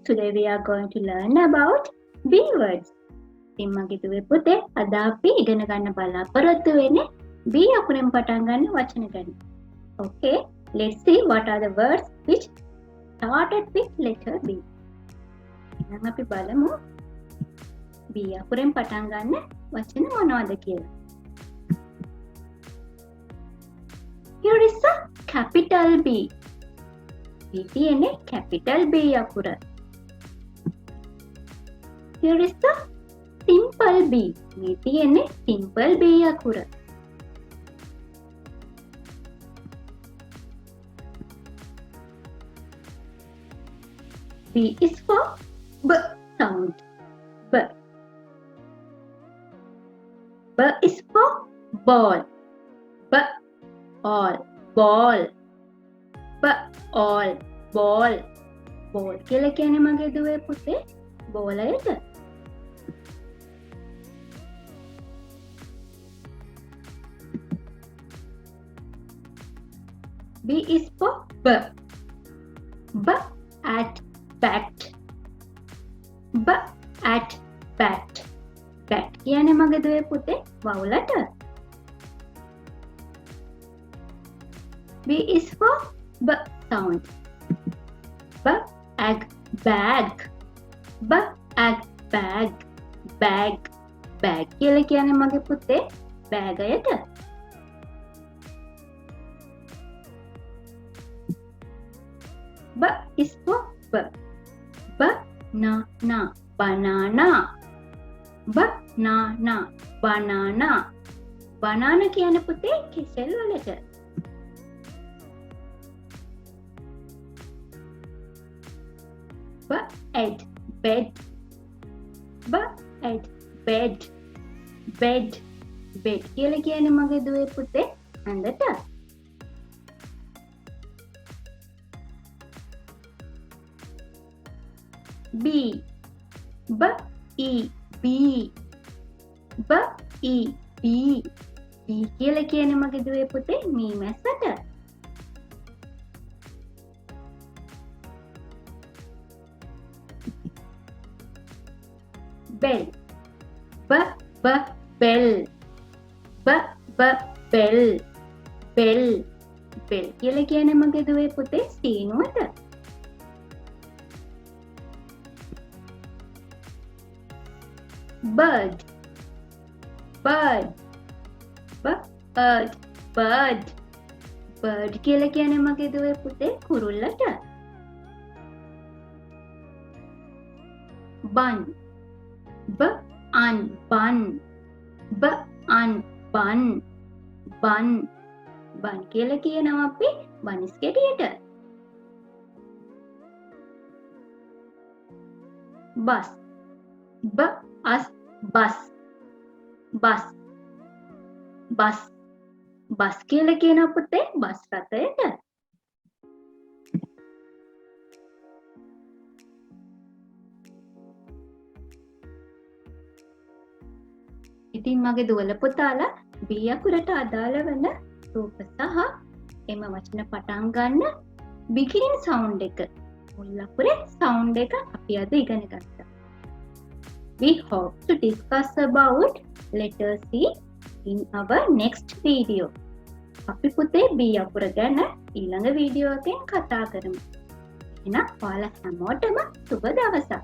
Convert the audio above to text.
Today we are going to learn about B words. ඉතින් මගේ දුවේ පුතේ අද අපි ඉගෙන ගන්න බලාපොරොත්තු වෙන්නේ B අකුරෙන් පටන් ගන්න වචන ගැන. Okay, let's see what are the words which started with letter B. එහෙනම් අපි බලමු B අකුරෙන් පටන් ගන්න වචන මොනවද කියලා. Here is a capital B. B තියෙන්නේ capital B අකුර. Here is the simple B. මේ තියෙන්නේ simple B අකුර. B is for B sound. B. B is for ball. B all ball. B all ball. Ball කියලා කියන්නේ මගේ දුවේ පුතේ බෝලයට. B is for B. B at bat. B at bat. Bat කියන්නේ මගේ දුවේ පුතේ වවුලට. B is for B sound. B ag bag. B ag bag. Bag. Bag කියලා කියන්නේ මගේ පුතේ බෑගයට. B is for B. Banana. Banana. Banana. Banana. Banana කියන්නේ පුතේ කෙසෙල් වලට. B at bed. B at bed. Bed. Bed කියලා කියන්නේ මගේ දුවේ පුතේ අඳට. B. B E B. B E B. B කියලා කියන්නේ මගේ දුවේ පුතේ මී මැස්සට. Bell. B B bell. B B bell. Bell. Bell කියලා කියන්නේ මගේ දුවේ පුතේ සීනුවට. Bird. Bird. Bird. Bird. Bird කියලා කියන්නේ මගේ දුවේ පුතේ කුරුල්ලට. Bun. B un bun. B un bun. Bun. Bun කියලා කියනවා අපි බනිස් කෙටියට. Bus. B as bus. Bus. Bus. Bus කියලා කියනවා පුතේ බස් රථයට. ඉතින් මගේ දුවල පුතාලා B අකුරට අදාළ වෙන රූප සහ එම වචන පටන් ගන්න beginning sound එක මුල් අකුරේ sound එක අපි අද ඉගෙන ගත්තා. We hope to discuss about letter C in our next video. අපි පුතේ B අකුර ගැන ඊළඟ වීඩියෝ එකෙන් කතා කරමු. එහෙනම් ඔයාලා හැමෝටම සුබ දවසක්.